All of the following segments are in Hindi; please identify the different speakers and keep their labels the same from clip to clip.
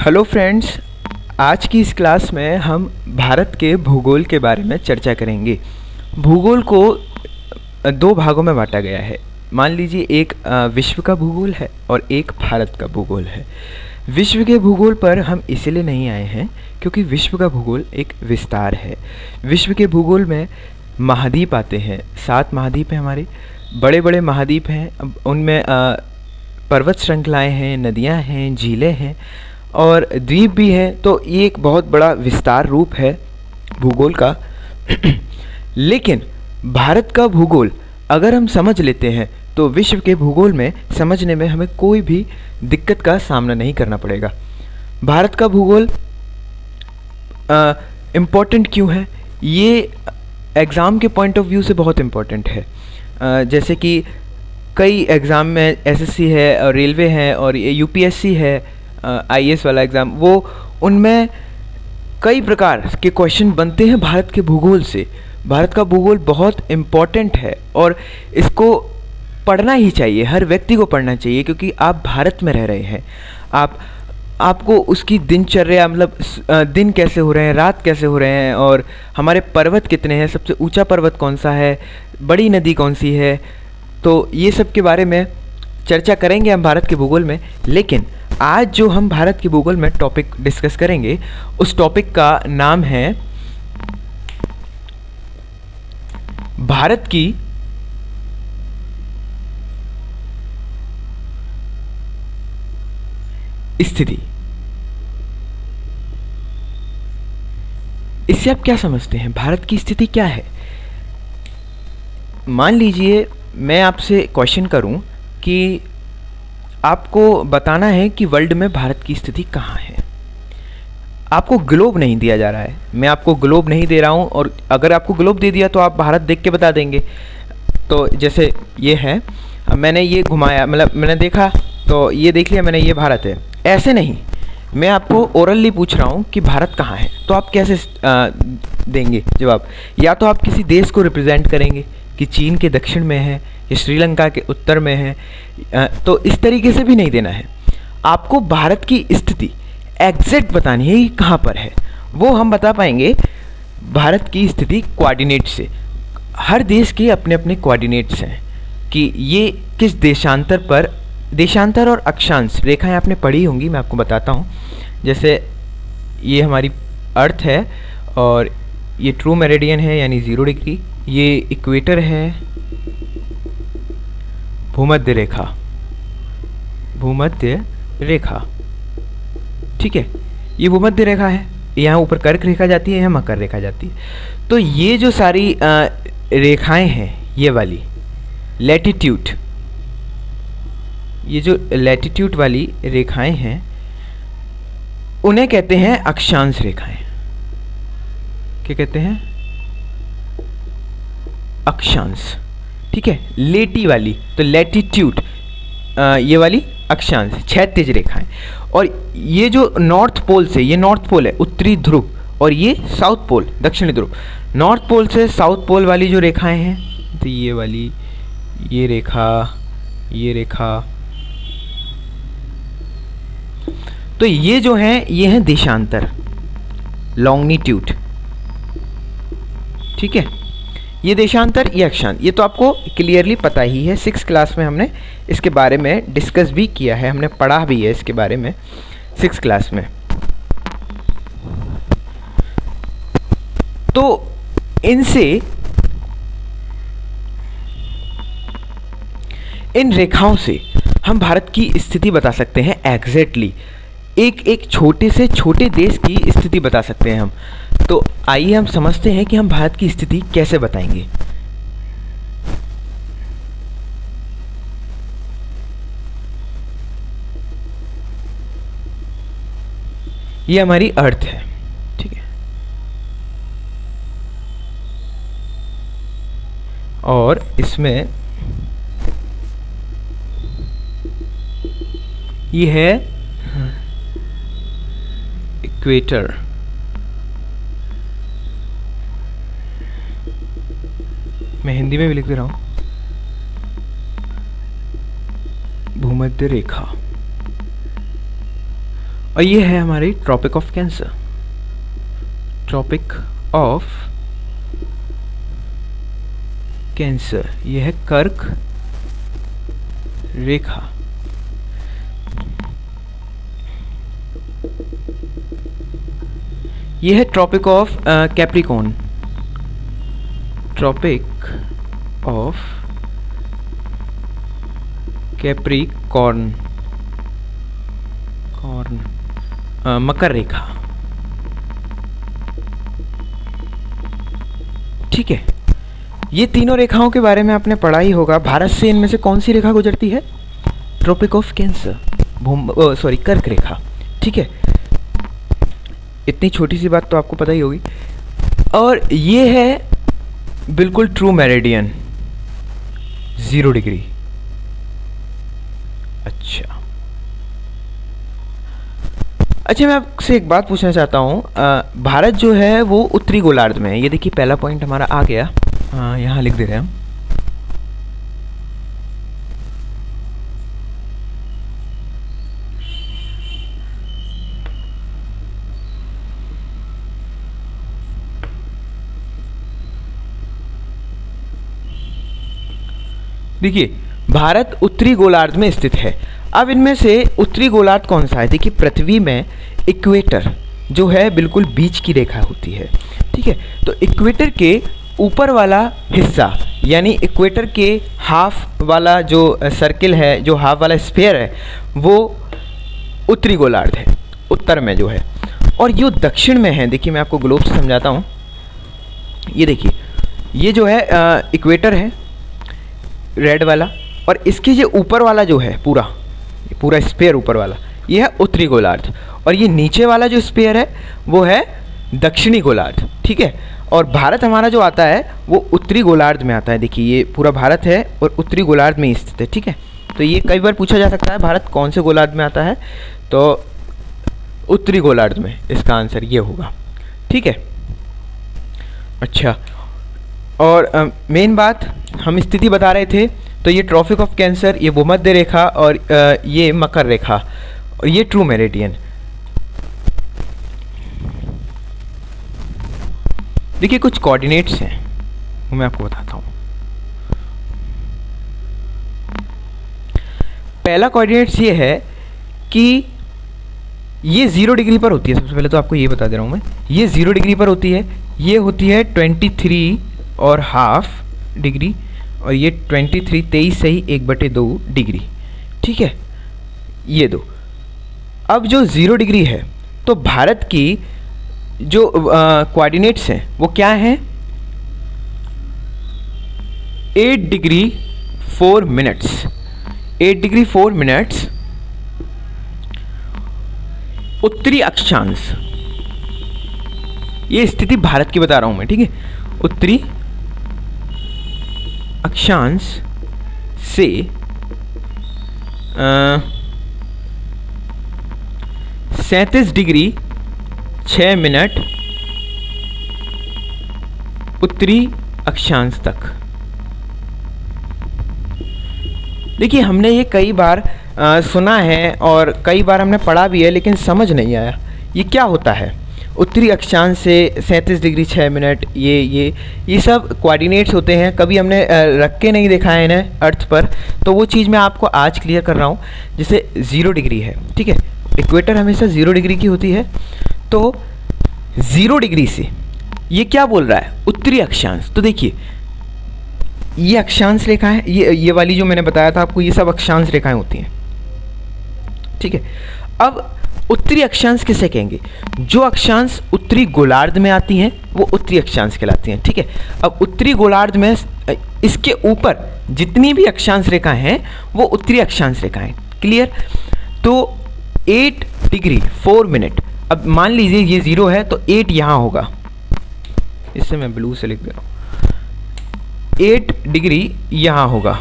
Speaker 1: हेलो फ्रेंड्स, आज की इस क्लास में हम भारत के भूगोल के बारे में चर्चा करेंगे। भूगोल को दो भागों में बांटा गया है। मान लीजिए एक विश्व का भूगोल है और एक भारत का भूगोल है। विश्व के भूगोल पर हम इसलिए नहीं आए हैं क्योंकि विश्व का भूगोल एक विस्तार है। विश्व के भूगोल में महाद्वीप आते हैं, 7 महाद्वीप हैं हमारे, बड़े बड़े महाद्वीप हैं। उनमें पर्वत श्रृंखलाएँ हैं, नदियाँ हैं, झीलें हैं और द्वीप भी है। तो ये एक बहुत बड़ा विस्तार रूप है भूगोल का। लेकिन भारत का भूगोल अगर हम समझ लेते हैं तो विश्व के भूगोल में समझने में हमें कोई भी दिक्कत का सामना नहीं करना पड़ेगा। भारत का भूगोल इम्पोर्टेंट क्यों है? ये एग्ज़ाम के पॉइंट ऑफ व्यू से बहुत इम्पोर्टेंट है। जैसे कि कई एग्ज़ाम में एसएससी है और रेलवे है और ये यूपीएससी है, आईएएस वाला एग्ज़ाम, वो उनमें कई प्रकार के क्वेश्चन बनते हैं भारत के भूगोल से। भारत का भूगोल बहुत इम्पॉर्टेंट है और इसको पढ़ना ही चाहिए, हर व्यक्ति को पढ़ना चाहिए, क्योंकि आप भारत में रह रहे हैं। आपको उसकी दिनचर्या, मतलब दिन कैसे हो रहे हैं, रात कैसे हो रहे हैं, और हमारे पर्वत कितने हैं, सबसे ऊंचा पर्वत कौन सा है, बड़ी नदी कौन सी है, तो ये सब के बारे में चर्चा करेंगे हम भारत के भूगोल में। लेकिन आज जो हम भारत के भूगोल में टॉपिक डिस्कस करेंगे उस टॉपिक का नाम है भारत की स्थिति। इससे आप क्या समझते हैं? भारत की स्थिति क्या है? मान लीजिए मैं आपसे क्वेश्चन करूं कि आपको बताना है कि वर्ल्ड में भारत की स्थिति कहाँ है। आपको ग्लोब नहीं दिया जा रहा है, मैं आपको ग्लोब नहीं दे रहा हूँ, और अगर आपको ग्लोब दे दिया तो आप भारत देख के बता देंगे। तो जैसे ये है, मैंने ये घुमाया, मतलब मैंने देखा तो ये देख लिया मैंने, ये भारत है। ऐसे नहीं, मैं आपको ओरली पूछ रहा हूँ कि भारत कहाँ है, तो आप कैसे देंगे जवाब? या तो आप किसी देश को रिप्रेजेंट करेंगे कि चीन के दक्षिण में है या श्रीलंका के उत्तर में है, तो इस तरीके से भी नहीं देना है। आपको भारत की स्थिति एग्जैक्ट बतानी है कि कहाँ पर है। वो हम बता पाएंगे भारत की स्थिति कोऑर्डिनेट से। हर देश के अपने अपने कोऑर्डिनेट्स हैं कि ये किस देशांतर पर, देशांतर और अक्षांश रेखाएं आपने पढ़ी होंगी, मैं आपको बताता हूँ। जैसे ये हमारी अर्थ है और ये ट्रू मेरिडियन है यानी 0 डिग्री, ये इक्वेटर है, भूमध्य रेखा, भूमध्य रेखा, ठीक है, ये भूमध्य रेखा है। यहाँ ऊपर कर्क रेखा जाती है, यहाँ मकर रेखा जाती है। तो ये जो सारी रेखाएं हैं, ये वाली लैटिट्यूड, ये जो लैटिट्यूड वाली रेखाएं हैं उन्हें कहते हैं अक्षांश रेखाएं। क्या कहते हैं? अक्षांश, ठीक है। लेटी वाली तो लैटिट्यूड, ये वाली अक्षांश, क्षैतिज रेखाएं। और ये जो नॉर्थ पोल से, ये नॉर्थ पोल है, उत्तरी ध्रुव, और ये साउथ पोल, दक्षिणी ध्रुव। नॉर्थ पोल से साउथ पोल वाली जो रेखाएं हैं, तो ये वाली, ये रेखा, ये रेखा, तो ये जो हैं ये हैं देशांतर, लॉन्गिट्यूड, ठीक है। ये देशांतर, ये अक्षांश, ये तो आपको क्लियरली पता ही है। 6th क्लास में हमने इसके बारे में डिस्कस भी किया है, हमने पढ़ा भी है इसके बारे में 6th क्लास में। तो इनसे, इन रेखाओं से हम भारत की स्थिति बता सकते हैं एग्जैक्टली। एक छोटे से छोटे देश की स्थिति बता सकते हैं हम। तो आइए हम समझते हैं कि हम भारत की स्थिति कैसे बताएंगे। ये हमारी अर्थ है, ठीक है, और इसमें ये है इक्वेटर, मैं हिंदी में भी लिख दे रहा हूँ, भूमध्य रेखा। और ये है हमारी Tropic of Cancer, Tropic of Cancer, ये है कर्क रेखा। ये है Tropic of Capricorn, Tropic of Capricorn, मकर रेखा। ठीक है, ये तीनों रेखाओं के बारे में आपने पढ़ा ही होगा। भारत से इनमें से कौन सी रेखा गुजरती है? ट्रॉपिक ऑफ कैंसर, कर्क रेखा। ठीक है, इतनी छोटी सी बात तो आपको पता ही होगी। और ये है बिल्कुल ट्रू मेरिडियन, 0 डिग्री। अच्छा, मैं आपसे एक बात पूछना चाहता हूँ। भारत जो है वो उत्तरी गोलार्ध में है। ये देखिए पहला पॉइंट हमारा आ गया, यहाँ लिख दे रहे हैं हम। देखिए भारत उत्तरी गोलार्ध में स्थित है। अब इनमें से उत्तरी गोलार्ध कौन सा है? देखिए पृथ्वी में इक्वेटर जो है बिल्कुल बीच की रेखा होती है। ठीक है, तो इक्वेटर के ऊपर वाला हिस्सा यानी इक्वेटर के हाफ वाला जो सर्किल है, जो हाफ वाला स्फीयर है, वो उत्तरी गोलार्ध है, उत्तर में जो है। और ये दक्षिण में है। देखिए मैं आपको ग्लोब से समझाता हूँ। ये देखिए, ये जो है इक्वेटर है रेड वाला, और इसके जो ऊपर वाला जो है पूरा स्फीयर ऊपर वाला, ये है उत्तरी गोलार्ध, और ये नीचे वाला जो स्फीयर है वो है दक्षिणी गोलार्ध। ठीक है, और भारत हमारा जो आता है वो उत्तरी गोलार्ध में आता है। देखिए ये पूरा भारत है और उत्तरी गोलार्ध में ही स्थित है। ठीक है, तो ये कई बार पूछा जा सकता है भारत कौन से गोलार्ध में आता है, तो उत्तरी गोलार्ध में इसका आंसर ये होगा। ठीक है, अच्छा, और मेन बात हम स्थिति बता रहे थे, तो ये ट्रॉपिक ऑफ कैंसर, ये भूमध्य रेखा, और ये मकर रेखा, और ये ट्रू मेरिडियन। देखिए कुछ कोऑर्डिनेट्स हैं, वो मैं आपको बताता हूँ। पहला कोऑर्डिनेट्स ये है कि ये 0 डिग्री पर होती है। सबसे पहले तो आपको ये बता दे रहा हूँ मैं, ये 0 डिग्री पर होती है। ये होती है 23.5 डिग्री, और ये 23 से ही 1/2 डिग्री। ठीक है, ये दो। अब जो 0 डिग्री है, तो भारत की जो कोऑर्डिनेट्स हैं वो क्या हैं? 8 डिग्री 4 मिनट्स, 8 डिग्री 4 मिनट्स उत्तरी अक्षांश। ये स्थिति भारत की बता रहा हूं मैं। ठीक है, उत्तरी अक्षांश से 37 डिग्री 6 मिनट उत्तरी अक्षांश तक। देखिए हमने ये कई बार सुना है और कई बार हमने पढ़ा भी है, लेकिन समझ नहीं आया ये क्या होता है। उत्तरी अक्षांश से 37 डिग्री 6 मिनट, ये सब कोऑर्डिनेट्स होते हैं। कभी हमने रख के नहीं देखा है इन्हें अर्थ पर, तो वो चीज़ मैं आपको आज क्लियर कर रहा हूँ। जैसे 0 डिग्री है, ठीक है, इक्वेटर हमेशा 0 डिग्री की होती है, तो 0 डिग्री से ये क्या बोल रहा है? उत्तरी अक्षांश। तो देखिए ये अक्षांश रेखा है, ये वाली जो मैंने बताया था आपको, ये सब अक्षांश रेखाएं होती हैं। ठीक है, अब उत्तरी अक्षांश किसे कहेंगे? जो अक्षांश उत्तरी गोलार्ध में आती हैं वो उत्तरी अक्षांश कहलाती हैं। ठीक है, अब उत्तरी गोलार्ध में इसके ऊपर जितनी भी अक्षांश रेखा हैं वो उत्तरी अक्षांश रेखाएं। क्लियर? तो 8 डिग्री 4 मिनट, अब मान लीजिए ये 0 है तो 8 यहाँ होगा, इससे मैं ब्लू से लिख दे रहा हूँ, 8 डिग्री यहाँ होगा।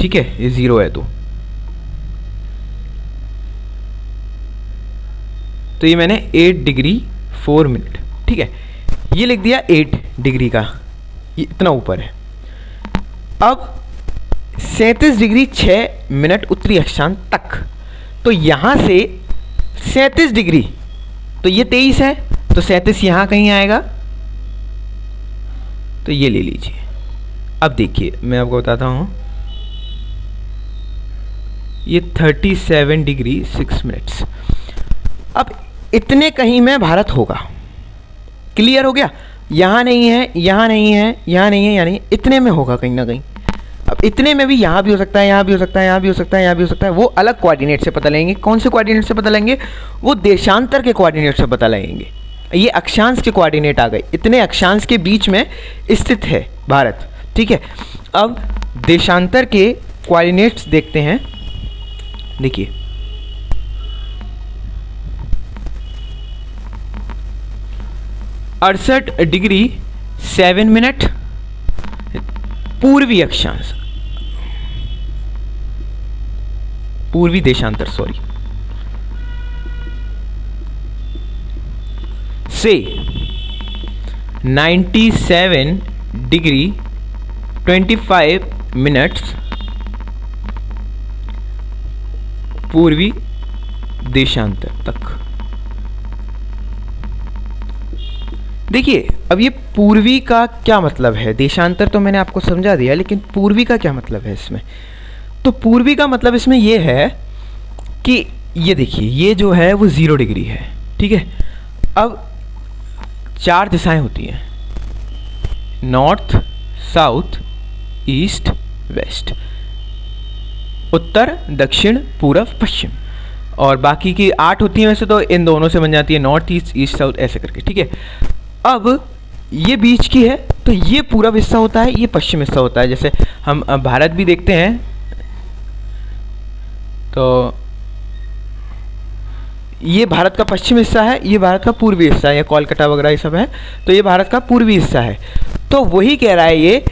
Speaker 1: ठीक है, ये 0 है तो ये मैंने 8 डिग्री 4 मिनट, ठीक है, ये लिख दिया 8 डिग्री का, ये इतना ऊपर है। अब 37 डिग्री 6 मिनट उत्तरी अक्षांश तक, तो यहाँ से 37 डिग्री, तो ये 23 है, तो 37 यहाँ कहीं आएगा, तो ये ले लीजिए। अब देखिए मैं आपको बताता हूँ, ये 37 डिग्री 6 मिनट्स। अब इतने कहीं में भारत होगा, क्लियर हो गया। यहाँ नहीं है, यहाँ नहीं है, यहाँ नहीं है, यहाँ नहीं है, इतने में होगा कहीं ना कहीं। अब इतने में भी यहाँ भी हो सकता है, यहाँ भी हो सकता है, यहाँ भी हो सकता है, यहाँ भी हो सकता है, वो अलग कोऑर्डिनेट से पता लगेंगे। कौन से कोऑर्डिनेट से पता लगेंगे? वो देशांतर के कोऑर्डिनेट से पता लगेंगे। ये अक्षांश के कोऑर्डिनेट आ गए, इतने अक्षांश के बीच में स्थित है भारत, ठीक है। अब देशांतर के कोऑर्डिनेट्स देखते हैं। देखिए, अड़सठ डिग्री 7 मिनट पूर्वी अक्षांश, पूर्वी देशांतर सॉरी, से 97 डिग्री 25 मिनट्स पूर्वी देशांतर तक। देखिए, अब ये पूर्वी का क्या मतलब है? देशांतर तो मैंने आपको समझा दिया, लेकिन पूर्वी का क्या मतलब है इसमें? तो पूर्वी का मतलब इसमें ये है कि ये देखिए, ये जो है वो 0 डिग्री है, ठीक है। अब 4 दिशाएं होती हैं, नॉर्थ, साउथ, ईस्ट, वेस्ट, उत्तर, दक्षिण, पूरब, पश्चिम, और बाकी की 8 होती हैं वैसे तो, इन दोनों से बन जाती है नॉर्थ ईस्ट, ईस्ट साउथ, ऐसे करके, ठीक है। अब ये बीच की है, तो ये पूरब हिस्सा होता है, ये पश्चिम हिस्सा होता है। जैसे हम भारत भी देखते हैं, तो ये भारत का पश्चिम हिस्सा है, ये भारत का पूर्वी हिस्सा है, ये कोलकाता वगैरह ये सब है, तो ये भारत का पूर्वी हिस्सा है। तो वही कह रहा है ये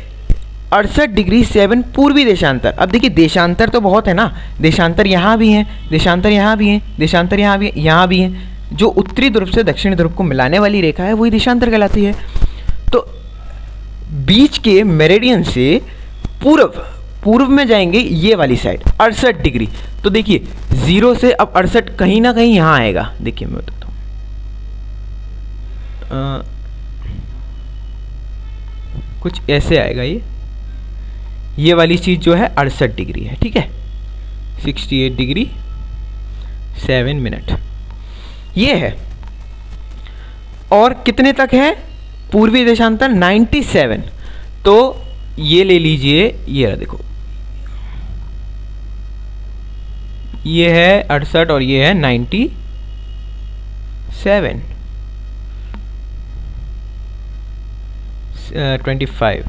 Speaker 1: 68 डिग्री 7 पूर्वी देशांतर। अब देखिए, देशांतर तो बहुत है ना, देशांतर यहाँ भी हैं, देशांतर यहाँ भी हैं, देशांतर यहाँ भी, यहाँ भी हैं। जो उत्तरी ध्रुव से दक्षिणी ध्रुव को मिलाने वाली रेखा है वही देशांतर कहलाती है। तो बीच के मेरिडियन से पूर्व में जाएंगे ये वाली साइड 68 डिग्री। तो देखिए 0 से अब 68 कहीं ना कहीं यहाँ आएगा। देखिए मैं बताता हूँ, कुछ ऐसे आएगा, ये वाली चीज़ जो है 68 डिग्री है, ठीक है। 68 डिग्री 7 मिनट ये है। और कितने तक है पूर्वी देशांतर? 97। तो ये ले लीजिए, ये रहा, देखो ये है 68 और ये है 97 25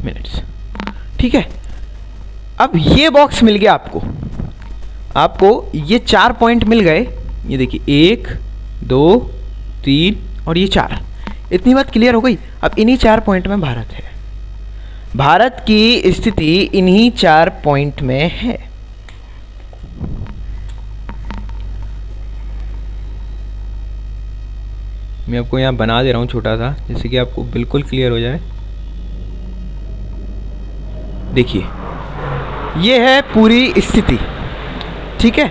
Speaker 1: मिनट्स, ठीक है। अब ये बॉक्स मिल गया आपको ये 4 पॉइंट मिल गए। ये देखिए 1 2 3 और ये 4, इतनी बात क्लियर हो गई। अब इन्हीं 4 पॉइंट में भारत है, भारत की स्थिति इन्हीं 4 पॉइंट में है। मैं आपको यहाँ बना दे रहा हूँ छोटा सा, जैसे कि आपको बिल्कुल क्लियर हो जाए। देखिए ये है पूरी स्थिति, ठीक है,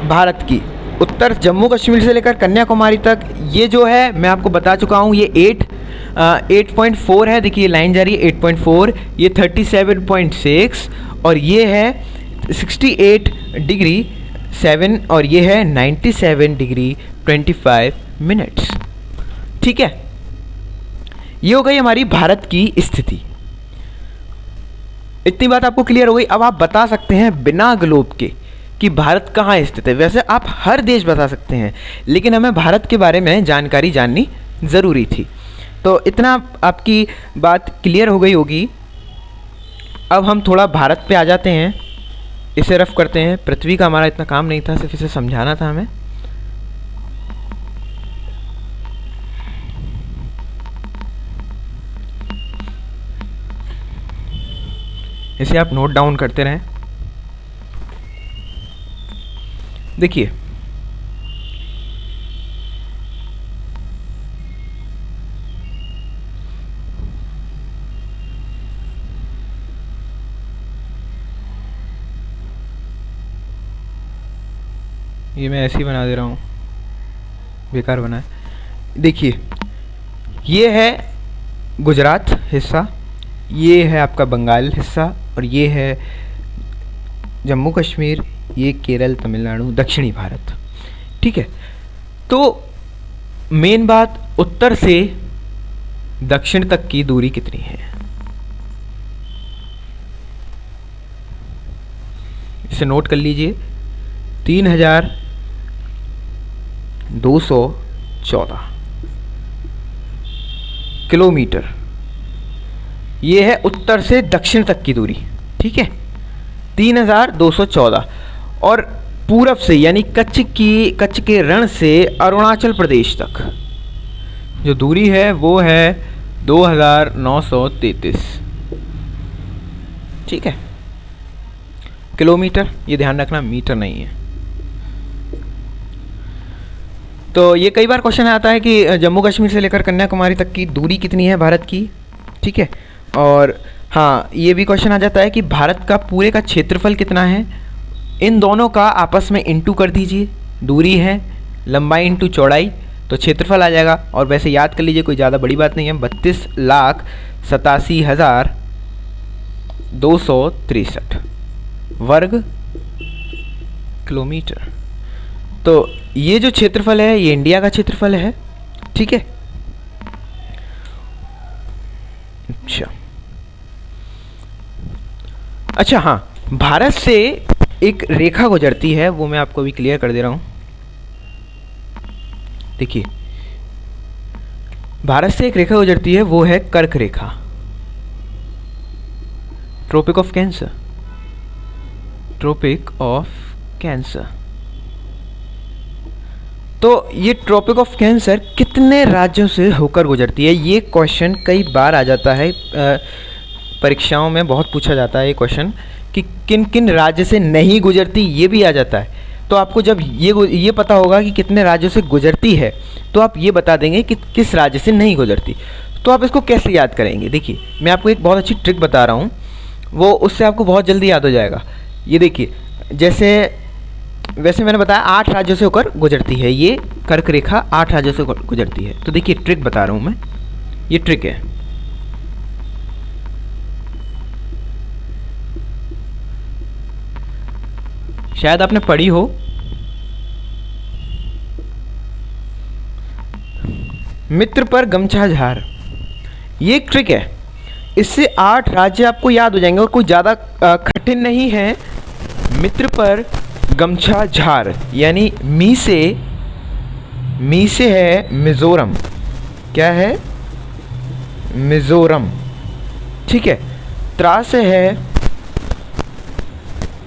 Speaker 1: भारत की। उत्तर जम्मू कश्मीर से लेकर कन्याकुमारी तक ये जो है मैं आपको बता चुका हूँ, ये 8.4 है। देखिए लाइन जा रही है 8.4, ये 37.6 और ये है 68 डिग्री 7 और ये है 97 डिग्री 25 मिनट्स, ठीक है। ये हो गई हमारी भारत की स्थिति। इतनी बात आपको क्लियर हो गई। अब आप बता सकते हैं बिना ग्लोब के कि भारत कहाँ स्थित है। वैसे आप हर देश बता सकते हैं, लेकिन हमें भारत के बारे में जानकारी जाननी ज़रूरी थी। तो इतना आपकी बात क्लियर हो गई होगी। अब हम थोड़ा भारत पे आ जाते हैं, इसे रफ करते हैं। पृथ्वी का हमारा इतना काम नहीं था, सिर्फ इसे समझाना था हमें। इसे आप नोट डाउन करते रहें। देखिए ये मैं ऐसे ही बना दे रहा हूँ, बेकार बना है। देखिए ये है गुजरात हिस्सा, ये है आपका बंगाल हिस्सा, और ये है जम्मू कश्मीर, ये केरल, तमिलनाडु, दक्षिणी भारत। ठीक है, तो मेन बात, उत्तर से दक्षिण तक की दूरी कितनी है, इसे नोट कर लीजिए। 3214 किलोमीटर, ये है उत्तर से दक्षिण तक की दूरी। ठीक है, 3214। और पूरब से यानी कच्छ के रण से अरुणाचल प्रदेश तक जो दूरी है वो है 2933। ठीक है, किलोमीटर, ये ध्यान रखना, मीटर नहीं है। तो ये कई बार क्वेश्चन आता है कि जम्मू कश्मीर से लेकर कन्याकुमारी तक की दूरी कितनी है भारत की। ठीक है, और हाँ, ये भी क्वेश्चन आ जाता है कि भारत का पूरे का क्षेत्रफल कितना है। इन दोनों का आपस में इंटू कर दीजिए, दूरी है लंबाई इंटू चौड़ाई, तो क्षेत्रफल आ जाएगा। और वैसे याद कर लीजिए, कोई ज़्यादा बड़ी बात नहीं है, 32,87,263 वर्ग किलोमीटर। तो ये जो क्षेत्रफल है ये इंडिया का क्षेत्रफल है। ठीक है, अच्छा हाँ, भारत से एक रेखा गुजरती है, वो मैं आपको अभी क्लियर कर दे रहा हूँ। देखिए, भारत से एक रेखा गुजरती है, वो है कर्क रेखा, Tropic of Cancer, Tropic of Cancer. तो ये ट्रॉपिक ऑफ कैंसर कितने राज्यों से होकर गुजरती है, ये क्वेश्चन कई बार आ जाता है, परीक्षाओं में बहुत पूछा जाता है ये क्वेश्चन कि किन किन राज्य से नहीं गुजरती, ये भी आ जाता है। तो आपको जब ये पता होगा कि कितने राज्यों से गुजरती है, तो आप ये बता देंगे कि किस राज्य से नहीं गुजरती। तो आप इसको कैसे याद करेंगे, देखिए मैं आपको एक बहुत अच्छी ट्रिक बता रहा हूँ, वो उससे आपको बहुत जल्दी याद हो जाएगा। ये देखिए, वैसे मैंने बताया 8 राज्यों से होकर गुजरती है, ये कर्क रेखा 8 राज्यों से गुजरती है। तो देखिए ट्रिक बता रहा हूँ मैं, ये ट्रिक है। शायद आपने पढ़ी हो, मित्र पर गमछा झार, ये एक ट्रिक है। इससे 8 राज्य आपको याद हो जाएंगे और कोई ज़्यादा कठिन नहीं है। मित्र पर गमछा झार यानी मी से है मिजोरम, क्या है, मिजोरम। ठीक है, त्रा से है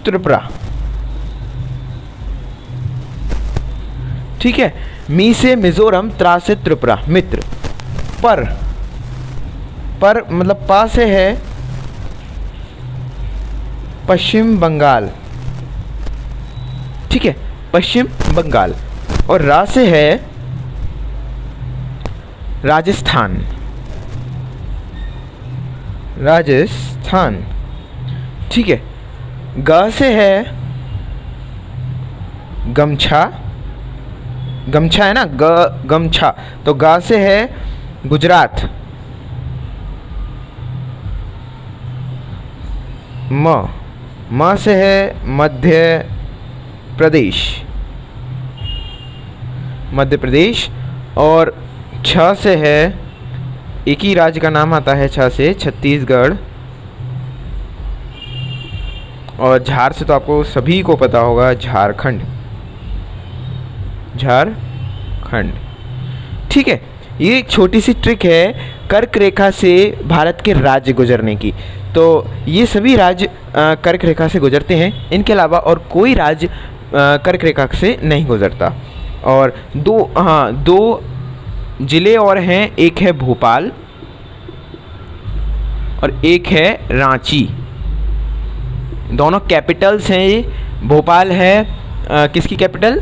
Speaker 1: त्रिपुरा। ठीक है, मी से मिजोरम, त्रा से त्रिपुरा, मित्र। पर मतलब पा से है पश्चिम बंगाल। ठीक है, पश्चिम बंगाल। और रा से है राजस्थान, राजस्थान। ठीक है, ग से है गमछा, गमछा है ना, गमछा, तो गा से है गुजरात। म से है मध्य प्रदेश। और छ से है, एक ही राज्य का नाम आता है छ से, छत्तीसगढ़। और झार से तो आपको सभी को पता होगा, झारखंड। ठीक है, ये एक छोटी सी ट्रिक है कर्क रेखा से भारत के राज्य गुजरने की। तो ये सभी राज्य कर्क रेखा से गुजरते हैं, इनके अलावा और कोई राज्य कर्क रेखा से नहीं गुजरता। और दो जिले और हैं, एक है भोपाल और एक है रांची। दोनों कैपिटल्स हैं ये। भोपाल है किसकी कैपिटल,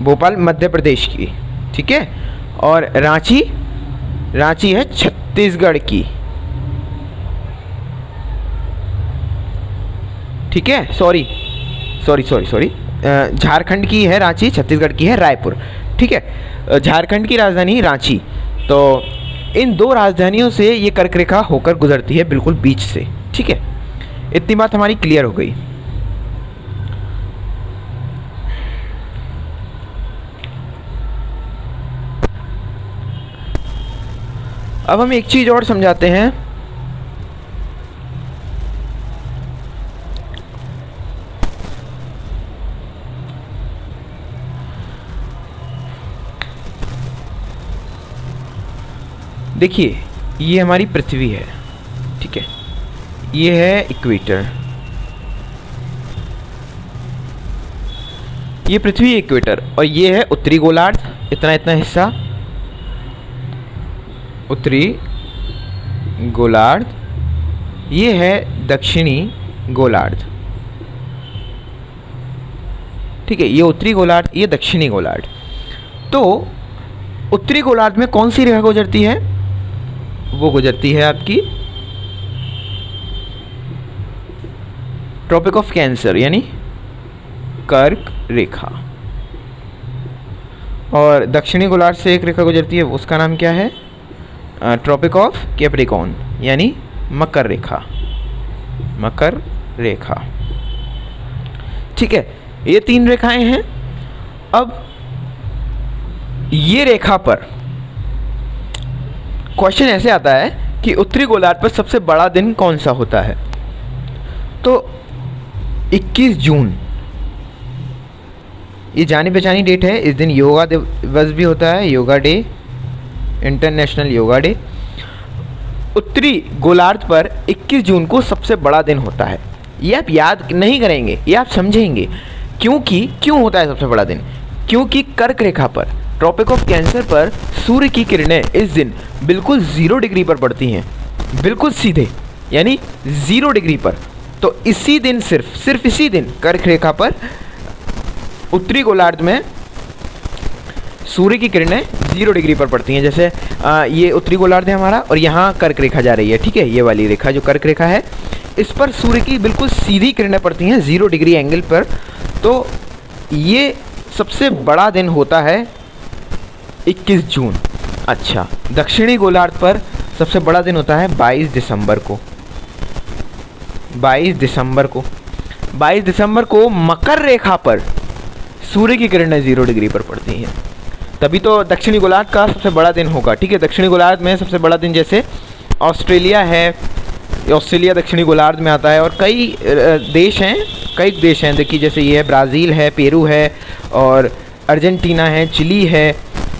Speaker 1: भोपाल मध्य प्रदेश की। ठीक है, और रांची है छत्तीसगढ़ की। ठीक है, सॉरी सॉरी, झारखंड की है रांची, छत्तीसगढ़ की है रायपुर, ठीक है। झारखंड की राजधानी रांची। तो इन दो राजधानियों से ये कर्क रेखा होकर गुजरती है, बिल्कुल बीच से, ठीक है। इतनी बात हमारी क्लियर हो गई। अब हम एक चीज और समझाते हैं। देखिए, ये हमारी पृथ्वी है, ठीक है, ये है इक्वेटर, ये पृथ्वी इक्वेटर, और ये है उत्तरी गोलार्ध, इतना हिस्सा उत्तरी गोलार्ध, ये है दक्षिणी गोलार्ध, ठीक है। ये उत्तरी गोलार्ध, ये दक्षिणी गोलार्ध। तो उत्तरी गोलार्ध में कौन सी रेखा गुजरती है? वो गुजरती है आपकी ट्रॉपिक ऑफ कैंसर, यानी कर्क रेखा। और दक्षिणी गोलार्ध से एक रेखा गुजरती है, उसका नाम क्या है? ट्रॉपिक ऑफ कैप्रिकॉर्न, यानी मकर रेखा, मकर रेखा, ठीक है। ये तीन रेखाएं हैं। अब ये रेखा पर क्वेश्चन ऐसे आता है कि उत्तरी गोलार्ध पर सबसे बड़ा दिन कौन सा होता है? तो 21 जून, ये जानी पहचानी डेट है। इस दिन योगा दिवस भी होता है, yoga day, international yoga day. उत्तरी गोलार्ध पर 21 जून को सबसे बड़ा दिन होता है। ये आप याद नहीं करेंगे, ये आप समझेंगे क्यों होता है सबसे बड़ा दिन? क्योंकि कर्क रेखा पर, ट्रॉपिक ऑफ कैंसर पर सूर्य की किरणें इस दिन बिल्कुल 0 डिग्री पर पड़ती हैं, बिल्कुल सीधे, यानी 0 डिग्री पर। तो इसी दिन, सिर्फ इसी दिन कर्क रेखा पर उत्तरी गोलार्ध में सूर्य की किरणें 0 डिग्री पर पड़ती हैं। जैसे ये उत्तरी गोलार्ध है हमारा, और यहाँ कर्क रेखा जा रही है, ठीक है। ये वाली रेखा जो कर्क रेखा है, इस पर सूर्य की बिल्कुल सीधी किरणें पड़ती हैं 0 डिग्री एंगल पर। तो ये सबसे बड़ा दिन होता है 21 जून। अच्छा, दक्षिणी गोलार्ध पर सबसे बड़ा दिन होता है 22 दिसंबर को। 22 दिसंबर को मकर रेखा पर सूर्य की किरणें 0 डिग्री पर पड़ती हैं, तभी तो दक्षिणी गोलार्ध का सबसे बड़ा दिन होगा, ठीक है। दक्षिणी गोलार्ध में सबसे बड़ा दिन जैसे ऑस्ट्रेलिया है, ऑस्ट्रेलिया दक्षिणी गोलार्ध में आता है, और कई देश हैं, देखिए जैसे ये है ब्राज़ील है, पेरू है, और अर्जेंटीना है, चिली है,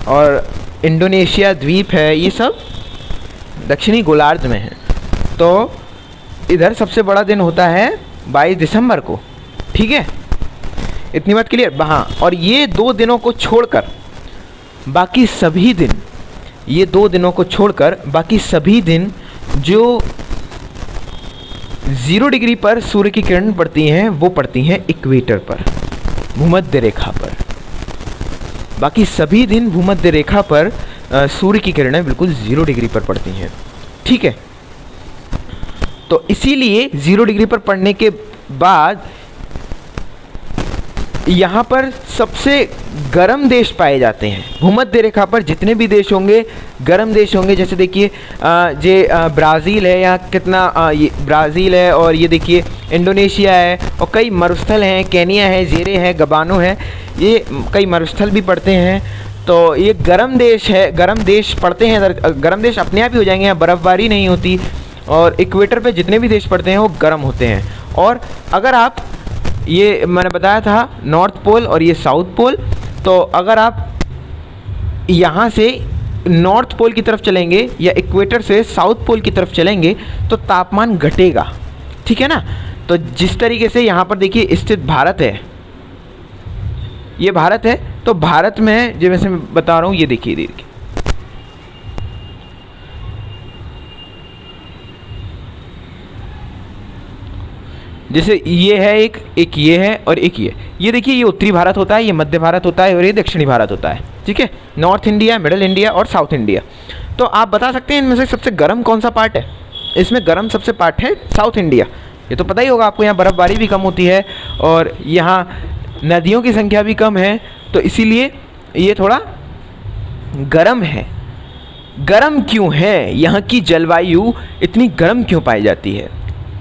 Speaker 1: और इंडोनेशिया द्वीप है, ये सब दक्षिणी गोलार्ध में है। तो इधर सबसे बड़ा दिन होता है 22 दिसंबर को, ठीक है। इतनी बात क्लियर? हाँ, और ये 2 दिनों को छोड़कर बाकी सभी दिन, ये 2 दिनों को छोड़कर बाकी सभी दिन जो 0 डिग्री पर सूर्य की किरण पड़ती हैं, वो पड़ती हैं इक्वेटर पर, भूमध्य रेखा पर। बाकी सभी दिन भूमध्य रेखा पर सूर्य की किरणें बिल्कुल 0 डिग्री पर पड़ती हैं, ठीक है। तो इसीलिए 0 डिग्री पर पड़ने के बाद यहाँ पर सबसे गर्म देश पाए जाते हैं। भूमध्य रेखा पर जितने भी देश होंगे, गर्म देश होंगे। जैसे देखिए ब्राज़ील है, यहाँ कितना ये ब्राज़ील है, और ये देखिए इंडोनेशिया है, और कई मरुस्थल हैं, केनिया है, जेरे है, गबानो है, ये कई मरुस्थल भी पड़ते हैं। तो ये गर्म देश है, गर्म देश पड़ते हैं। गर्म देश अपने आप ही हो जाएंगे, यहाँ बर्फ़बारी नहीं होती, और इक्वेटर पे जितने भी देश पड़ते हैं वो गर्म होते हैं। और अगर आप, ये मैंने बताया था नॉर्थ पोल और ये साउथ पोल, तो अगर आप यहाँ से नॉर्थ पोल की तरफ चलेंगे या इक्वेटर से साउथ पोल की तरफ चलेंगे तो तापमान घटेगा, ठीक है ना। तो जिस तरीके से यहाँ पर देखिए स्थित भारत है, ये भारत है, तो भारत में जो मैं बता रहा हूँ, ये देखिए जैसे ये है एक ये है और एक ये देखिए, ये उत्तरी भारत होता है, ये मध्य भारत होता है, और ये दक्षिणी भारत होता है, ठीक है। नॉर्थ इंडिया, मिडिल इंडिया और साउथ इंडिया। तो आप बता सकते हैं इनमें से सबसे गर्म कौन सा पार्ट है? इसमें गर्म सबसे पार्ट है साउथ इंडिया, ये तो पता ही होगा आपको, यहाँ बर्फ़बारी भी कम होती है और यहाँ नदियों की संख्या भी कम है, तो इसीलिए ये थोड़ा गर्म है। गर्म क्यों है, यहाँ की जलवायु इतनी गर्म क्यों पाई जाती है?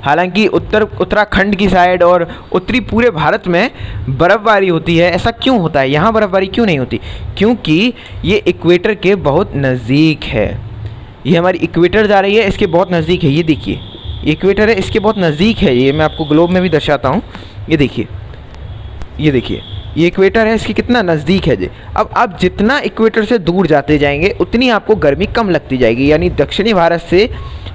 Speaker 1: हालांकि उत्तराखंड की साइड और उत्तरी पूरे भारत में बर्फ़बारी होती है, ऐसा क्यों होता है? यहाँ बर्फ़बारी क्यों नहीं होती? क्योंकि ये इक्वेटर के बहुत नज़दीक है। ये हमारी इक्वेटर जा रही है, इसके बहुत नज़दीक है। ये देखिए, ये इक्वेटर है, इसके बहुत नज़दीक है। ये मैं आपको ग्लोब में भी दर्शाता हूँ। ये देखिए, ये देखिए, ये इक्वेटर है, इसके कितना नज़दीक है जी। अब आप जितना इक्वेटर से दूर जाते जाएंगे उतनी आपको गर्मी कम लगती जाएगी। यानी दक्षिणी भारत से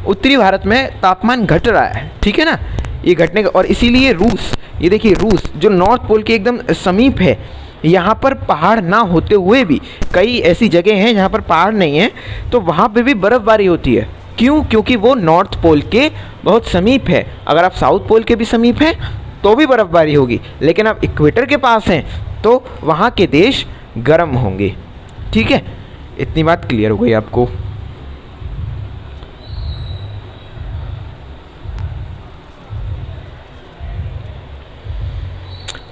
Speaker 1: उत्तरी भारत में तापमान घट रहा है, ठीक है ना, ये घटने का। और इसीलिए रूस, ये देखिए रूस जो नॉर्थ पोल के एकदम समीप है, यहाँ पर पहाड़ ना होते हुए भी कई ऐसी जगह हैं जहाँ पर पहाड़ नहीं है, तो वहाँ पे भी बर्फ़बारी होती है। क्यों? क्योंकि वो नॉर्थ पोल के बहुत समीप है। अगर आप साउथ पोल के भी समीप हैं तो भी बर्फ़बारी होगी, लेकिन आप इक्वेटर के पास हैं तो वहाँ के देश गर्म होंगे। ठीक है, इतनी बात क्लियर हो गई आपको।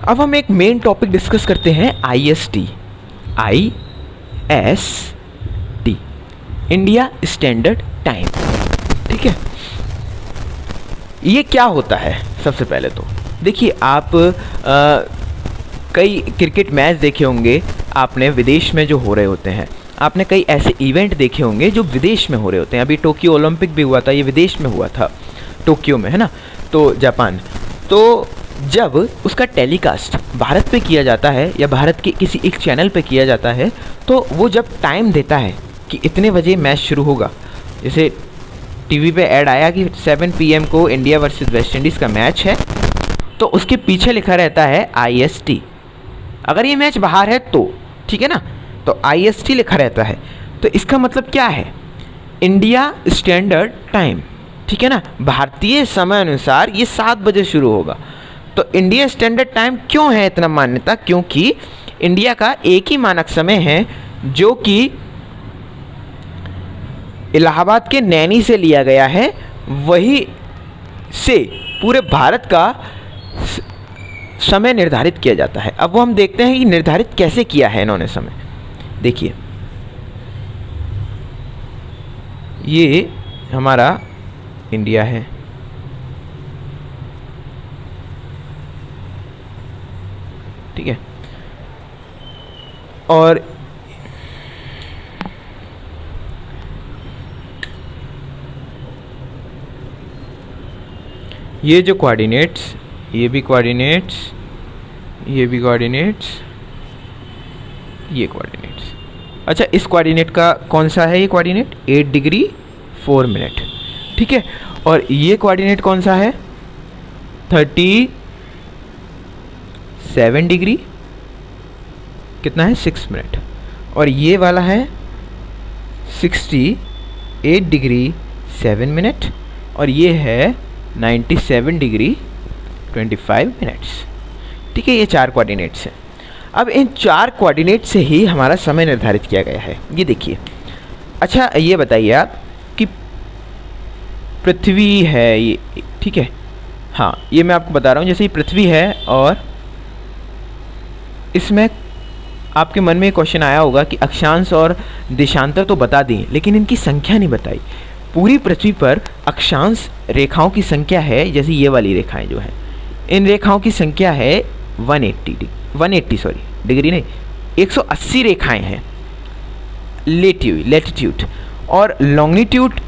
Speaker 1: अब हम एक मेन टॉपिक डिस्कस करते हैं, IST, इंडिया स्टैंडर्ड टाइम। ठीक है, ये क्या होता है? सबसे पहले तो देखिए, आप कई क्रिकेट मैच देखे होंगे आपने, विदेश में जो हो रहे होते हैं। आपने कई ऐसे इवेंट देखे होंगे जो विदेश में हो रहे होते हैं। अभी टोक्यो ओलंपिक भी हुआ था, ये विदेश में हुआ था, टोक्यो में, है ना, तो जापान। तो जब उसका टेलीकास्ट भारत पे किया जाता है या भारत के किसी एक चैनल पे किया जाता है, तो वो जब टाइम देता है कि इतने बजे मैच शुरू होगा, जैसे टीवी पे ऐड आया कि 7 PM को इंडिया वर्सेस वेस्ट इंडीज़ का मैच है, तो उसके पीछे लिखा रहता है IST। अगर ये मैच बाहर है तो ठीक है ना, तो IST लिखा रहता है। तो इसका मतलब क्या है? इंडिया स्टैंडर्ड टाइम, ठीक है ना, भारतीय समय अनुसार ये 7 बजे शुरू होगा। तो इंडिया स्टैंडर्ड टाइम क्यों है इतना मान्यता? क्योंकि इंडिया का एक ही मानक समय है जो कि इलाहाबाद के नैनी से लिया गया है, वही से पूरे भारत का समय निर्धारित किया जाता है। अब वो हम देखते हैं कि निर्धारित कैसे किया है इन्होंने समय। देखिए, ये हमारा इंडिया है, ठीक है, और ये जो कोऑर्डिनेट्स, ये भी कोऑर्डिनेट्स, ये भी कोऑर्डिनेट्स, ये कोऑर्डिनेट्स। अच्छा, इस कोऑर्डिनेट का कौन सा है? ये कोऑर्डिनेट 8 डिग्री 4 मिनट, ठीक है। और ये कोऑर्डिनेट कौन सा है? 37 डिग्री कितना है? 6 मिनट। और ये वाला है 68 डिग्री 7 मिनट, और ये है 97 डिग्री 25 मिनट्स। ठीक है, ये 4 कोऑर्डिनेट्स हैं। अब इन 4 कोऑर्डिनेट से ही हमारा समय निर्धारित किया गया है। ये देखिए, अच्छा ये बताइए आप कि पृथ्वी है ये, ठीक है, हाँ ये मैं आपको बता रहा हूँ। जैसे ये पृथ्वी है और इसमें आपके मन में क्वेश्चन आया होगा कि अक्षांश और देशांतर तो बता दिए, लेकिन इनकी संख्या नहीं बताई। पूरी पृथ्वी पर अक्षांश रेखाओं की संख्या है, जैसे ये वाली रेखाएं जो हैं, इन रेखाओं की संख्या है 180 डिग्री नहीं, 180 रेखाएं हैं लेटिट्यूड, और लॉन्गिट्यूड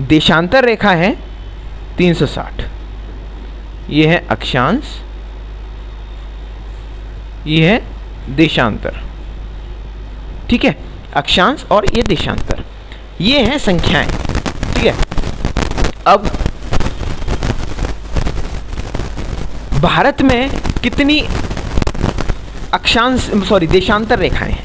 Speaker 1: देशांतर रेखा है 360। ये है अक्षांश, ये है देशांतर, ठीक है, अक्षांश और ये देशांतर, ये हैं संख्याएं, ठीक है। अब भारत में कितनी देशांतर रेखाएं हैं?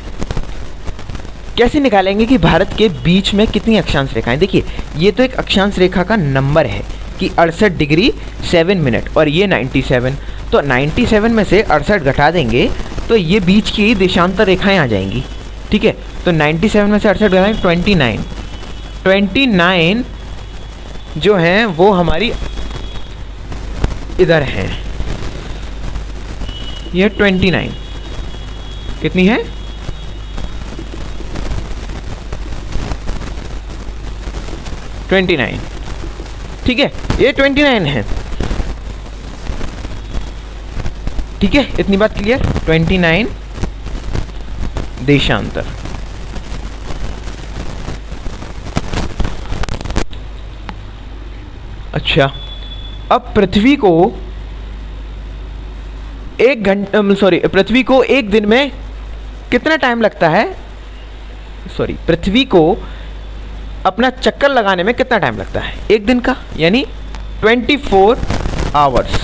Speaker 1: कैसे निकालेंगे कि भारत के बीच में कितनी अक्षांश रेखाएं? देखिए, ये तो एक अक्षांश रेखा का नंबर है कि 68 डिग्री 7 मिनट, और ये 97, तो 97 में से 68 घटा देंगे तो ये बीच की देशांतर रेखाएं आ जाएंगी, ठीक है। तो 97 में से 68 घटाएंगे 29 जो हैं वो हमारी इधर हैं, ये 29, कितनी है? 29, ठीक है, ये 29 है, ठीक है, इतनी बात क्लियर। 29 देशांतर। अच्छा, अब पृथ्वी को पृथ्वी को एक दिन में कितना टाइम लगता है? पृथ्वी को अपना चक्कर लगाने में कितना टाइम लगता है एक दिन का? यानी 24 आवर्स।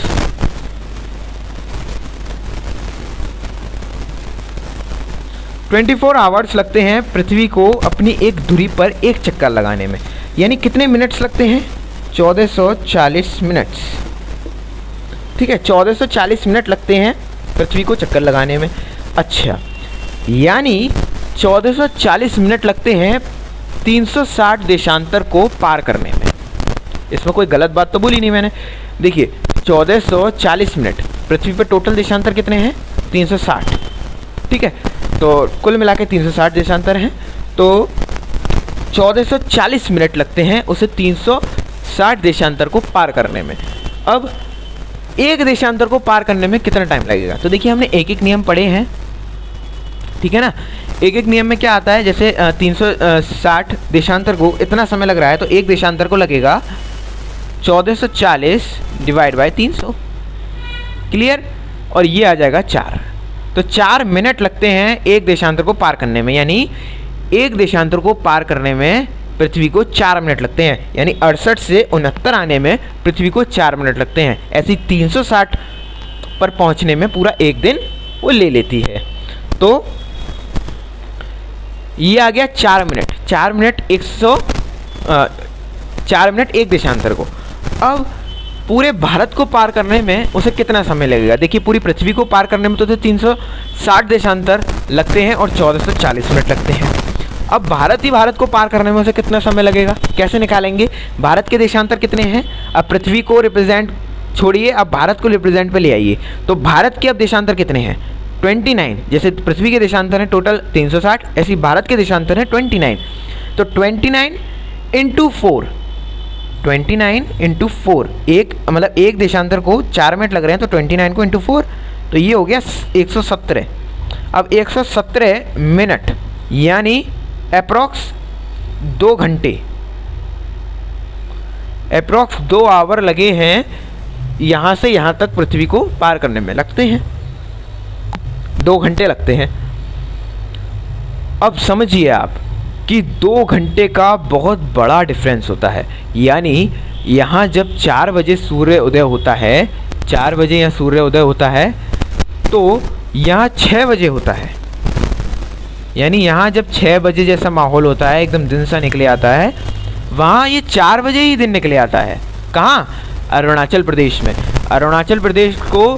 Speaker 1: 24 आवर्स लगते हैं पृथ्वी को अपनी एक धुरी पर एक चक्कर लगाने में। यानी कितने मिनट्स लगते हैं? 1440 मिनट्स, ठीक है, 1440 मिनट लगते हैं पृथ्वी को चक्कर लगाने में। अच्छा, यानी 1440 मिनट लगते हैं 360 देशांतर को पार करने में। इसमें कोई गलत बात तो बोली नहीं मैंने। देखिए 1440 मिनट, पृथ्वी पर टोटल देशांतर कितने हैं? 360, ठीक है, तो कुल मिला के 360 देशांतर हैं, तो 1440 मिनट लगते हैं उसे 360 देशांतर को पार करने में। अब एक देशांतर को पार करने में कितना टाइम लगेगा? तो देखिए हमने एक एक नियम पढ़े हैं, ठीक है ना। एक एक नियम में क्या आता है, जैसे 360 देशांतर को इतना समय लग रहा है, तो एक देशांतर को लगेगा 1440 डिवाइड बाय 300, क्लियर। और ये आ जाएगा 4, तो 4 मिनट लगते हैं एक देशांतर को पार करने में। यानी एक देशांतर को पार करने में पृथ्वी को 4 मिनट लगते हैं। यानी 68 से 69 आने में पृथ्वी को 4 मिनट लगते हैं। ऐसी 360 पर पहुंचने में पूरा एक दिन वो ले लेती है। तो ये आ गया 4 मिनट, 4 मिनट 4 मिनट एक देशांतर को। अब पूरे भारत को पार करने में उसे कितना समय लगेगा? देखिए पूरी पृथ्वी को पार करने में तो 360 देशांतर लगते हैं और 1440 मिनट लगते हैं। अब भारत को पार करने में उसे कितना समय लगेगा? कैसे निकालेंगे? भारत के देशांतर कितने हैं? अब पृथ्वी को रिप्रेजेंट छोड़िए, अब भारत को रिप्रेजेंट पे ले आइए। तो भारत के अब देशांतर कितने हैं? 29। जैसे पृथ्वी के देशांतर हैं टोटल 360, ऐसे भारत के देशांतर हैं 29। तो 29 इंटू 4, 29 इंटू 4, एक मतलब एक देशांतर को 4 मिनट लग रहे हैं, तो 29 को इंटू 4, तो ये हो गया 117। अब 117 मिनट यानी अप्रॉक्स 2 घंटे, अप्रॉक्स 2 आवर लगे हैं यहाँ से यहाँ तक पृथ्वी को पार करने में लगते हैं, 2 घंटे लगते हैं। अब समझिए आप कि 2 घंटे का बहुत बड़ा डिफरेंस होता है। यानी यहाँ जब 4 बजे सूर्य उदय होता है, 4 बजे यहाँ सूर्य उदय होता है, तो यहाँ 6 बजे होता है। यानी यहाँ जब 6 बजे जैसा माहौल होता है, एकदम दिन सा निकले आता है, वहाँ ये 4 बजे ही दिन निकले आता है। कहाँ? अरुणाचल प्रदेश में। अरुणाचल प्रदेश को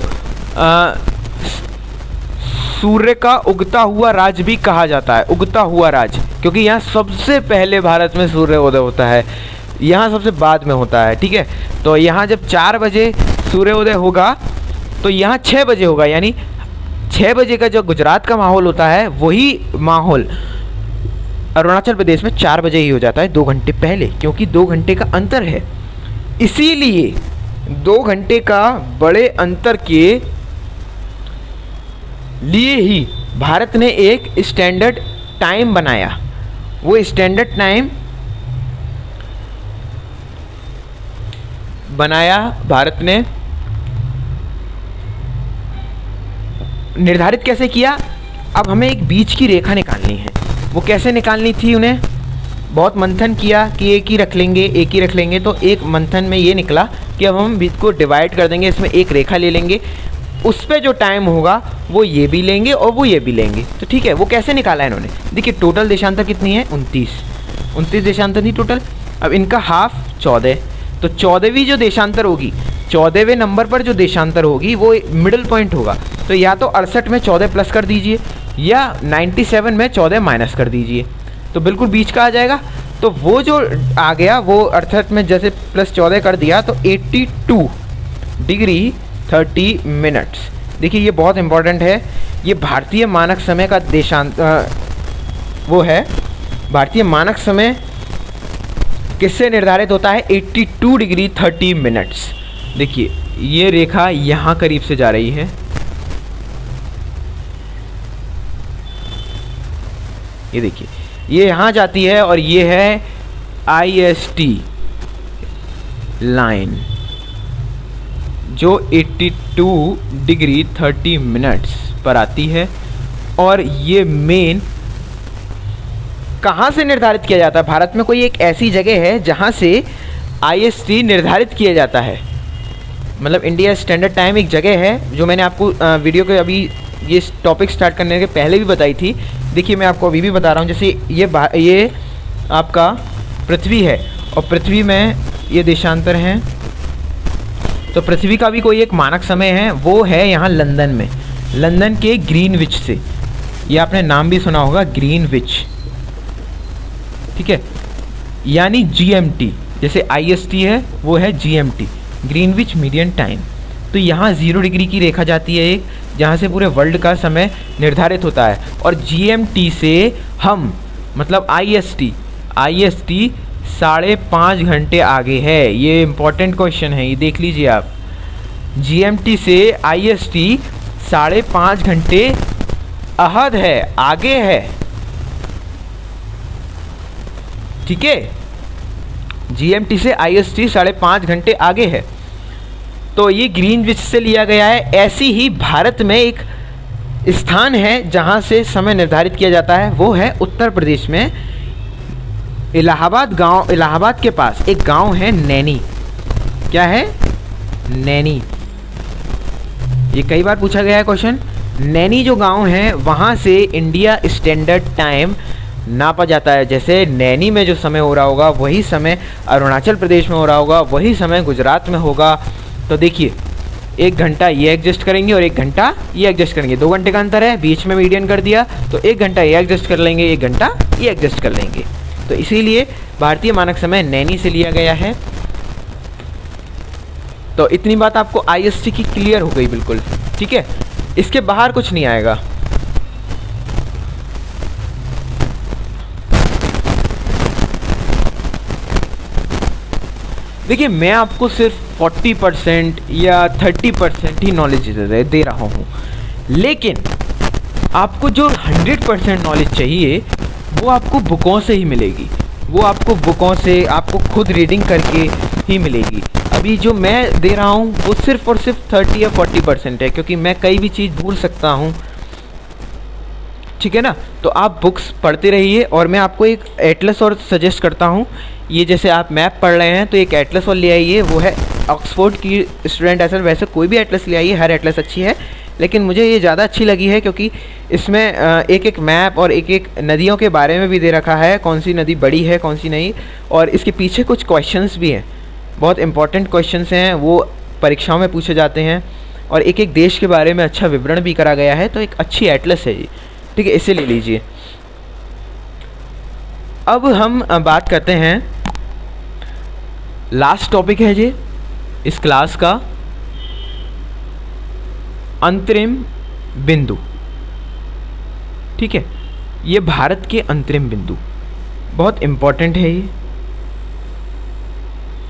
Speaker 1: सूर्य का उगता हुआ राज्य भी कहा जाता है, उगता हुआ राज्य, क्योंकि यहाँ सबसे पहले भारत में सूर्य उदय होता है, यहाँ सबसे बाद में होता है, ठीक है। तो यहाँ जब 4 बजे सूर्य उदय होगा तो यहाँ 6 बजे होगा। यानी 6 बजे का जो गुजरात का माहौल होता है वही माहौल अरुणाचल प्रदेश में 4 बजे ही हो जाता है, 2 घंटे पहले, क्योंकि 2 घंटे का अंतर है। इसीलिए 2 घंटे का बड़े अंतर के लिए ही भारत ने एक स्टैंडर्ड टाइम बनाया। वो स्टैंडर्ड टाइम बनाया भारत ने, निर्धारित कैसे किया? अब हमें एक बीच की रेखा निकालनी है। वो कैसे निकालनी थी? उन्हें बहुत मंथन किया कि एक ही रख लेंगे, तो एक मंथन में ये निकला कि अब हम बीच को डिवाइड कर देंगे, इसमें एक रेखा ले लेंगे, उस पर जो टाइम होगा वो ये भी लेंगे और वो ये भी लेंगे। तो ठीक है, वो कैसे निकाला इन्होंने? देखिए टोटल देशांतर कितनी है? 29 देशांतर थी टोटल। अब इनका हाफ 14, तो 14वीं जो देशांतर होगी, 14वें नंबर पर जो देशांतर होगी वो मिडिल पॉइंट होगा। तो या तो 68 में 14 प्लस कर दीजिए या 97 में 14 माइनस कर दीजिए, तो बिल्कुल बीच का आ जाएगा। तो वो जो आ गया वो 68 में जैसे प्लस 14 कर दिया तो 82 डिग्री 30 मिनट्स। देखिए ये बहुत इंपॉर्टेंट है, ये भारतीय मानक समय का देशांत वो है। भारतीय मानक समय किससे निर्धारित होता है? 82 डिग्री 30 मिनट्स। देखिए ये रेखा यहाँ करीब से जा रही है, ये देखिए ये यहाँ जाती है और ये है IST लाइन जो 82 डिग्री 30 मिनट्स पर आती है। और ये मेन कहाँ से निर्धारित किया जाता है? भारत में कोई एक ऐसी जगह है जहाँ से IST निर्धारित किया जाता है, मतलब इंडिया स्टैंडर्ड टाइम एक जगह है जो मैंने आपको वीडियो के अभी ये टॉपिक स्टार्ट करने के पहले भी बताई थी। देखिए मैं आपको अभी भी बता रहा हूँ। जैसे ये आपका पृथ्वी है और पृथ्वी में ये देशांतर हैं, तो पृथ्वी का भी कोई एक मानक समय है, वो है यहाँ लंदन में, लंदन के ग्रीनविच से। ये आपने नाम भी सुना होगा, ग्रीनविच, ठीक है, यानी GMT। जैसे IST है वो है GMT, ग्रीनविच मीडियन टाइम। तो यहाँ 0 डिग्री की रेखा जाती है एक, जहाँ से पूरे वर्ल्ड का समय निर्धारित होता है। और GMT से हम मतलब IST 5.5 घंटे आगे है। ये इम्पॉर्टेंट क्वेश्चन है, ये देख लीजिए आप। GMT से IST 5.5 घंटे अहद है, आगे है, ठीक है। GMT से IST 5.5 घंटे आगे है। तो ये ग्रीनविच से लिया गया है। ऐसी ही भारत में एक स्थान है जहाँ से समय निर्धारित किया जाता है, वो है उत्तर प्रदेश में इलाहाबाद गांव। इलाहाबाद के पास एक गांव है नैनी। क्या है? नैनी। ये कई बार पूछा गया है क्वेश्चन। नैनी जो गांव है वहाँ से इंडिया स्टैंडर्ड टाइम नापा जाता है। जैसे नैनी में जो समय हो रहा होगा वही समय अरुणाचल प्रदेश में हो रहा होगा, वही समय गुजरात में होगा। तो देखिए 1 घंटा ये एडजस्ट करेंगे और 1 घंटा ये एडजस्ट करेंगे, 2 घंटे का अंतर है, बीच में मीडियन कर दिया तो 1 घंटा ये एडजस्ट कर लेंगे, 1 घंटा ये एडजस्ट कर लेंगे। तो इसीलिए भारतीय मानक समय नैनी से लिया गया है। तो इतनी बात आपको IST की क्लियर हो गई बिल्कुल, ठीक है। इसके बाहर कुछ नहीं आएगा। देखिए मैं आपको सिर्फ 40% या 30% ही नॉलेज दे रहा हूँ, लेकिन आपको जो 100% नॉलेज चाहिए वो आपको बुकों से ही मिलेगी। वो आपको बुकों से, आपको खुद रीडिंग करके ही मिलेगी। अभी जो मैं दे रहा हूँ वो सिर्फ और सिर्फ 30 या 40% है, क्योंकि मैं कई भी चीज़ भूल सकता हूँ, ठीक है ना। तो आप बुक्स पढ़ते रहिए और मैं आपको एक एटलस और सजेस्ट करता हूँ। ये जैसे आप मैप पढ़ रहे हैं तो एक एटलस और ले आइए, वो है ऑक्सफोर्ड की स्टूडेंट एटलस। वैसे कोई भी एटलस ले आइए, हर एटलस अच्छी है, लेकिन मुझे ये ज़्यादा अच्छी लगी है क्योंकि इसमें एक एक मैप और एक एक नदियों के बारे में भी दे रखा है, कौन सी नदी बड़ी है कौन सी नहीं, और इसके पीछे कुछ क्वेश्चंस भी हैं, बहुत इंपॉर्टेंट क्वेश्चंस हैं, वो परीक्षाओं में पूछे जाते हैं, और एक एक देश के बारे में अच्छा विवरण भी करा गया है। तो एक अच्छी एटलस है ये, ठीक है, इसे ले लीजिए। अब हम बात करते हैं, लास्ट टॉपिक है ये इस क्लास का, अंतरिम बिंदु, ठीक है। ये भारत के अंतरिम बिंदु बहुत इम्पोर्टेंट है ये।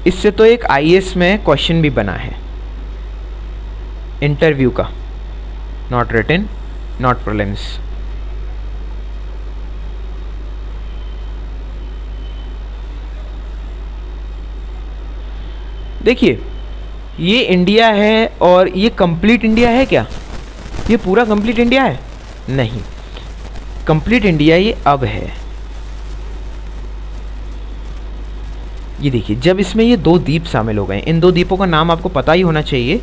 Speaker 1: इससे तो एक IAS में क्वेश्चन भी बना है इंटरव्यू का, नॉट रिटन, नॉट प्रीलिम्स। देखिए ये इंडिया है और ये कंप्लीट इंडिया है क्या? ये पूरा कंप्लीट इंडिया है? नहीं, कंप्लीट इंडिया ये अब है। ये देखिए जब इसमें ये 2 द्वीप शामिल हो गए, इन 2 द्वीपों का नाम आपको पता ही होना चाहिए।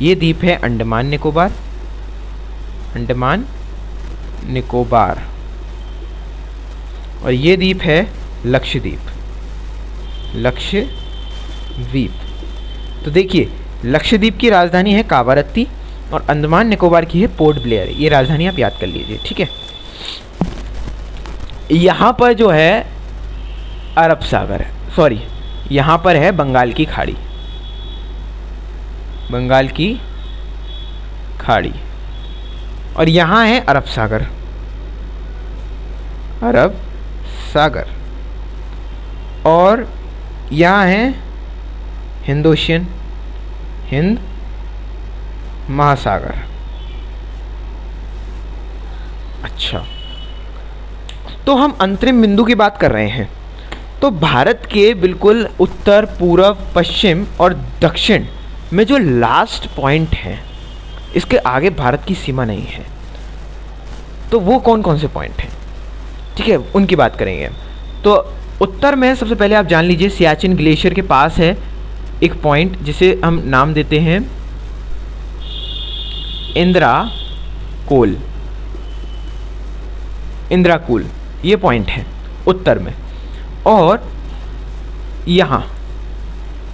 Speaker 1: ये द्वीप है अंडमान निकोबार, अंडमान निकोबार, और ये द्वीप है लक्षद्वीप, लक्षद्वीप। तो देखिए लक्षद्वीप की राजधानी है कावारत्ती और अंडमान निकोबार की है पोर्ट ब्लेयर। ये राजधानी आप याद कर लीजिए, ठीक है। यहाँ पर जो है अरब सागर है, सॉरी यहाँ पर है बंगाल की खाड़ी, बंगाल की खाड़ी, और यहाँ है अरब सागर, अरब सागर, और यहाँ है हिंद ओशियन, हिंद महासागर। अच्छा, तो हम अंतरिम बिंदु की बात कर रहे हैं, तो भारत के बिल्कुल उत्तर, पूर्व, पश्चिम और दक्षिण में जो लास्ट पॉइंट है, इसके आगे भारत की सीमा नहीं है। तो वो कौन कौन से पॉइंट हैं, ठीक है, उनकी बात करेंगे। तो उत्तर में सबसे पहले आप जान लीजिए, सियाचिन ग्लेशियर के पास है एक पॉइंट जिसे हम नाम देते हैं इंद्राकोल, इंद्राकुल, ये पॉइंट है उत्तर में। और यहाँ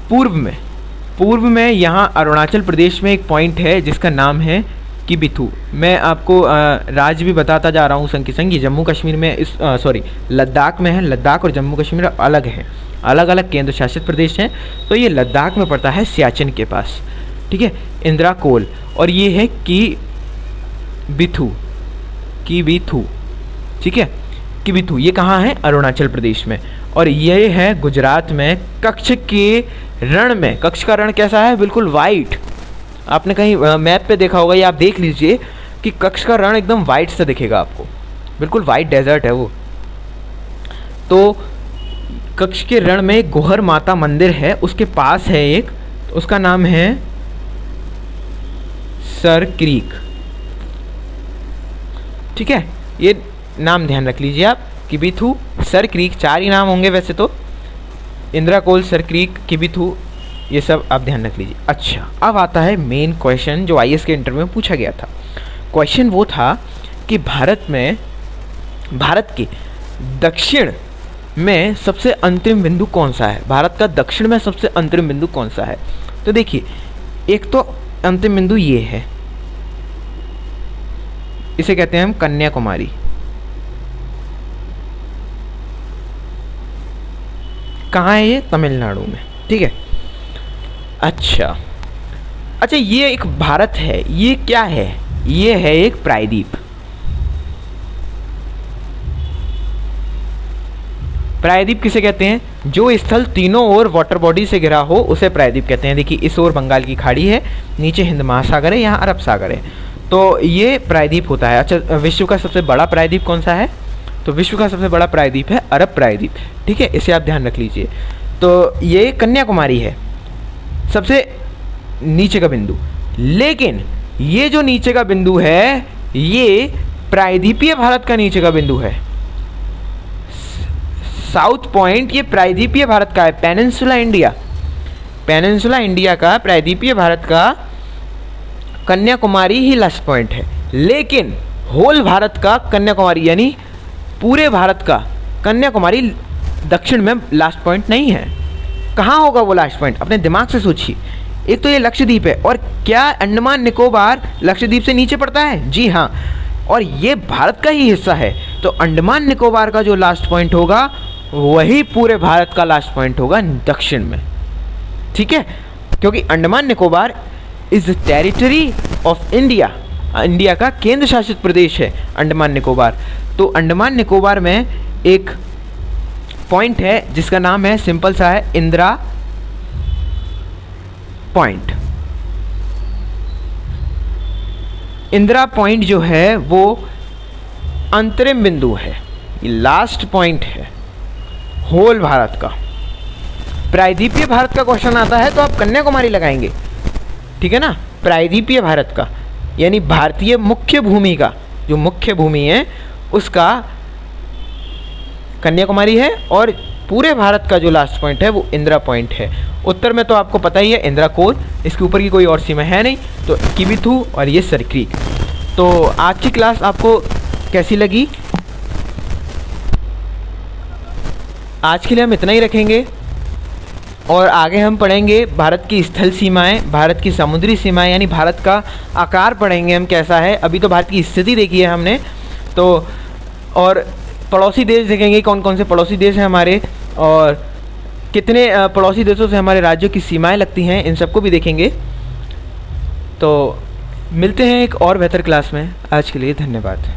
Speaker 1: पूर्व में यहाँ अरुणाचल प्रदेश में एक पॉइंट है जिसका नाम है किबिथू। मैं आपको राज्य भी बताता जा रहा हूँ संग की संग, ये जम्मू कश्मीर में इस लद्दाख में है। लद्दाख और जम्मू कश्मीर अलग हैं, अलग अलग केंद्र शासित प्रदेश हैं। तो ये लद्दाख में पड़ता है, सियाचिन के पास, ठीक है, इंद्राकोल। और ये है किबिथू, ठीक है, किबिथू, ये कहाँ है, अरुणाचल प्रदेश में। और ये है गुजरात में, कच्छ के रण में। कच्छ का रण कैसा है, बिल्कुल वाइट, आपने कहीं मैप पे देखा होगा, या आप देख लीजिए कि कच्छ का रण एकदम वाइट सा दिखेगा आपको, बिल्कुल वाइट डेजर्ट है वो। तो कच्छ के रण में गोहर माता मंदिर है, उसके पास है एक, उसका नाम है सर क्रीक, ठीक है, ये नाम ध्यान रख लीजिए आप, किबिथू, सर क्रीक, 4 ही नाम होंगे वैसे तो, इंद्राकोल, सर क्रीक, किबिथू, ये सब आप ध्यान रख लीजिए। अच्छा, अब आता है मेन क्वेश्चन जो आईएएस के इंटरव्यू में पूछा गया था। क्वेश्चन वो था कि भारत के दक्षिण में सबसे अंतिम बिंदु कौन सा है, भारत का दक्षिण में सबसे अंतिम बिंदु कौन सा है। तो देखिए, एक तो अंतिम बिंदु ये है, इसे कहते हैं हम कन्याकुमारी। कहाँ है ये, तमिलनाडु में, ठीक है। अच्छा, ये एक भारत है, ये क्या है, ये है एक प्रायद्वीप। प्रायद्वीप किसे कहते हैं, जो स्थल तीनों ओर वाटर बॉडी से घिरा हो उसे प्रायद्वीप कहते हैं। देखिए, इस ओर बंगाल की खाड़ी है, नीचे हिंद महासागर है, यहाँ अरब सागर है, तो ये प्रायद्वीप होता है। अच्छा, विश्व का सबसे बड़ा प्रायद्वीप कौन सा है, तो विश्व का सबसे बड़ा प्रायद्वीप है अरब प्रायद्वीप, ठीक है, इसे आप ध्यान रख लीजिए। तो ये कन्याकुमारी है सबसे नीचे का बिंदु, लेकिन ये जो नीचे का बिंदु है ये प्रायद्वीपीय भारत का नीचे का बिंदु है। साउथ पॉइंट ये प्रायद्वीपीय भारत का है, पेनिनसुला इंडिया का, प्रायद्वीपीय भारत का कन्याकुमारी ही लास्ट पॉइंट है। लेकिन होल भारत का कन्याकुमारी, यानी पूरे भारत का कन्याकुमारी दक्षिण में लास्ट पॉइंट नहीं है। कहाँ होगा वो लास्ट पॉइंट, अपने दिमाग से सोचिए। एक तो ये लक्षद्वीप है, और क्या अंडमान निकोबार लक्षद्वीप से नीचे पड़ता है, जी हाँ, और ये भारत का ही हिस्सा है। तो अंडमान निकोबार का जो लास्ट पॉइंट होगा वही पूरे भारत का लास्ट पॉइंट होगा दक्षिण में, ठीक है, क्योंकि Andaman Nicobar is territory of India, India का केंद्र शासित प्रदेश है अंडमान निकोबार। तो अंडमान निकोबार में एक पॉइंट है जिसका नाम है, सिंपल सा है, इंदिरा पॉइंट। इंदिरा पॉइंट जो है वो अंतरिम बिंदु है, ये लास्ट पॉइंट है होल भारत का। प्रायद्वीपीय भारत का क्वेश्चन आता है तो आप कन्याकुमारी लगाएंगे, ठीक है ना, प्रायद्वीपीय भारत का, यानी भारतीय मुख्य भूमि का, जो मुख्य भूमि है उसका कन्याकुमारी है, और पूरे भारत का जो लास्ट पॉइंट है वो इंदिरा पॉइंट है। उत्तर में तो आपको पता ही है इंद्राकोल, इसके ऊपर की कोई और सीमा है नहीं, तो किबिथू और ये सर क्रीक। तो आज की क्लास आपको कैसी लगी, आज के लिए हम इतना ही रखेंगे, और आगे हम पढ़ेंगे भारत की स्थल सीमाएं, भारत की समुद्री सीमाएं, यानी भारत का आकार पढ़ेंगे हम कैसा है। अभी तो भारत की स्थिति देखी है हमने, तो और पड़ोसी देश देखेंगे, कौन कौन से पड़ोसी देश हैं हमारे, और कितने पड़ोसी देशों से हमारे राज्यों की सीमाएं लगती हैं, इन सबको भी देखेंगे। तो मिलते हैं एक और बेहतर क्लास में। आज के लिए धन्यवाद।